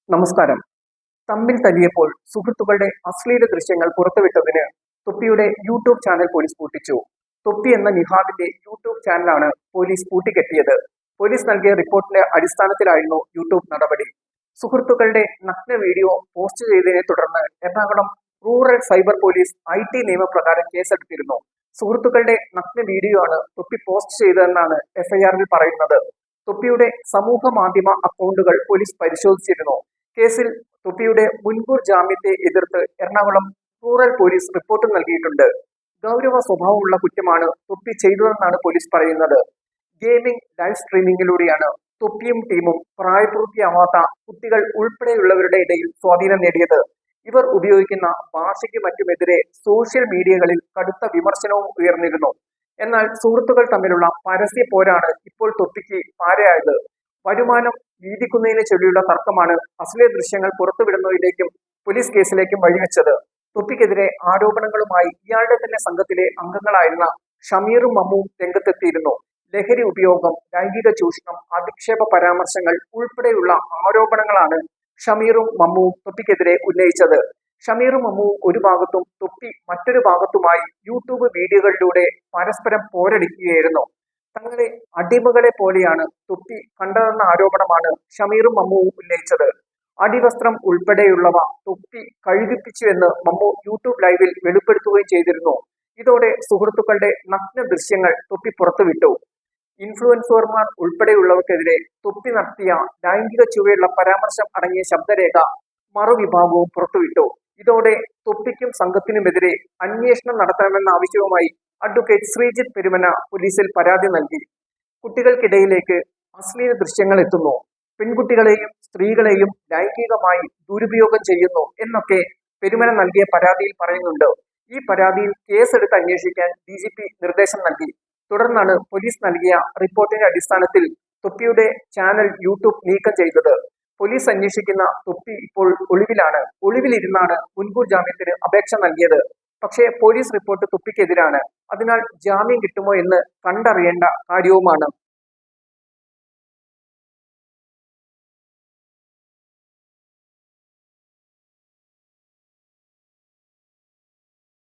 നമസ്കാരം. തമ്മിൽ തല്ലിയപ്പോൾ സുഹൃത്തുക്കളുടെ അശ്ലീല ദൃശ്യങ്ങൾ പുറത്തുവിട്ടതിന് തൊപ്പിയുടെ യൂട്യൂബ് ചാനൽ പോലീസ് പൂട്ടിച്ചു. തൊപ്പി എന്ന നിഹാദിന്റെ യൂട്യൂബ് ചാനലാണ് പോലീസ് പൂട്ടിക്കെട്ടിയത്. പോലീസ് നൽകിയ റിപ്പോർട്ടിന്റെ അടിസ്ഥാനത്തിലായിരുന്നു യൂട്യൂബ് നടപടി. സുഹൃത്തുക്കളുടെ നഗ്ന വീഡിയോ പോസ്റ്റ് ചെയ്തതിനെ തുടർന്ന് Ernakulam rural cyber police IT നിയമപ്രകാരം കേസെടുത്തിരുന്നു. സുഹൃത്തുക്കളുടെ നഗ്ന വീഡിയോ ആണ് തൊപ്പി പോസ്റ്റ് ചെയ്തതെന്നാണ് FIR-ൽ പറയുന്നത്. തൊപ്പിയുടെ സമൂഹ മാധ്യമ അക്കൗണ്ടുകൾ പോലീസ് പരിശോധിച്ചിരുന്നു. കേസിൽ തൊപ്പിയുടെ മുൻകൂർ ജാമ്യത്തെ എതിർത്ത് എറണാകുളം റൂറൽ പോലീസ് റിപ്പോർട്ട് നൽകിയിട്ടുണ്ട്. ഗൗരവ സ്വഭാവമുള്ള കുറ്റമാണ് തൊപ്പി ചെയ്തതെന്നാണ് പോലീസ് പറയുന്നത്. ഗെയിമിംഗ് ലൈവ് സ്ട്രീമിംഗിലൂടെയാണ് തൊപ്പിയും ടീമും പ്രായപൂർത്തിയാവാത്ത കുട്ടികൾ ഉൾപ്പെടെയുള്ളവരുടെ ഇടയിൽ സ്വാധീനം നേടിയത്. ഇവർ ഉപയോഗിക്കുന്ന ഭാഷയ്ക്ക് മറ്റുമെതിരെ സോഷ്യൽ മീഡിയകളിൽ കടുത്ത വിമർശനവും ഉയർന്നിരുന്നു. എന്നാൽ സുഹൃത്തുക്കൾ തമ്മിലുള്ള പരസ്യ പോരാണ് ഇപ്പോൾ തൊപ്പിക്ക് പാരയായത്. വരുമാനം വീതിക്കുന്നതിനെ ചൊല്ലിയുള്ള തർക്കമാണ് അശ്ലീല ദൃശ്യങ്ങൾ പുറത്തുവിടുന്നതിലേക്കും പോലീസ് കേസിലേക്കും വഴിവെച്ചത്. തൊപ്പിക്കെതിരെ ആരോപണങ്ങളുമായി ഇയാളുടെ തന്നെ സംഘത്തിലെ അംഗങ്ങളായിരുന്ന ഷമീറും മമ്മുവും രംഗത്തെത്തിയിരുന്നു. ലഹരി ഉപയോഗം, ലൈംഗിക ചൂഷണം, അധിക്ഷേപ പരാമർശങ്ങൾ ഉൾപ്പെടെയുള്ള ആരോപണങ്ങളാണ് ഷമീറും മമ്മുവും തൊപ്പിക്കെതിരെ ഉന്നയിച്ചത്. ഷമീറും മമ്മുവും ഒരു ഭാഗത്തും തൊപ്പി മറ്റൊരു ഭാഗത്തുമായി യൂട്യൂബ് വീഡിയോകളിലൂടെ പരസ്പരം പോരടിക്കുകയായിരുന്നു. തങ്ങളെ അടിമകളെ പോലെയാണ് തൊപ്പി കണ്ടതെന്ന ആരോപണമാണ് ഷമീറും മമ്മുവും ഉന്നയിച്ചത്. അടിവസ്ത്രം ഉൾപ്പെടെയുള്ളവ തൊപ്പി കഴുകിപ്പിച്ചുവെന്ന് മമ്മു യൂട്യൂബ് ലൈവിൽ വെളിപ്പെടുത്തുകയും ചെയ്തിരുന്നു. ഇതോടെ സുഹൃത്തുക്കളുടെ നഗ്ന ദൃശ്യങ്ങൾ തൊപ്പി പുറത്തുവിട്ടു. ഇൻഫ്ലുവൻസർമാർ ഉൾപ്പെടെയുള്ളവർക്കെതിരെ തൊപ്പി നടത്തിയ ലൈംഗിക ചുവയുള്ള പരാമർശം അടങ്ങിയ ശബ്ദരേഖ മറുവിഭാഗവും പുറത്തുവിട്ടു. ഇതോടെ തൊപ്പിക്കും സംഘത്തിനുമെതിരെ അന്വേഷണം നടത്തണമെന്ന ആവശ്യവുമായി അഡ്വക്കേറ്റ് ശ്രീജിത്ത് പെരുമന പോലീസിൽ പരാതി നൽകി. കുട്ടികൾക്കിടയിലേക്ക് അശ്ലീല ദൃശ്യങ്ങൾ എത്തുന്നു, പെൺകുട്ടികളെയും സ്ത്രീകളെയും ലൈംഗികമായി ദുരുപയോഗം ചെയ്യുന്നു എന്നൊക്കെ പെരുമന നൽകിയ പരാതിയിൽ പറയുന്നുണ്ട്. ഈ പരാതിയിൽ കേസെടുത്ത് അന്വേഷിക്കാൻ DGP നിർദ്ദേശം നൽകി. തുടർന്നാണ് പോലീസ് നൽകിയ റിപ്പോർട്ടിന്റെ അടിസ്ഥാനത്തിൽ തൊപ്പിയുടെ ചാനൽ യൂട്യൂബ് നീക്കം ചെയ്തത്. പോലീസ് അന്വേഷിക്കുന്ന തൊപ്പി ഇപ്പോൾ ഒളിവിലാണ്. ഒളിവിലിരുന്നാണ് മുൻകൂർ ജാമ്യത്തിന് അപേക്ഷ നൽകിയത്. പക്ഷേ പോലീസ് റിപ്പോർട്ട് തൊപ്പിക്കെതിരാണ്. അതിനാൽ ജാമ്യം കിട്ടുമോ എന്ന് കണ്ടറിയേണ്ട കാര്യവുമാണ്.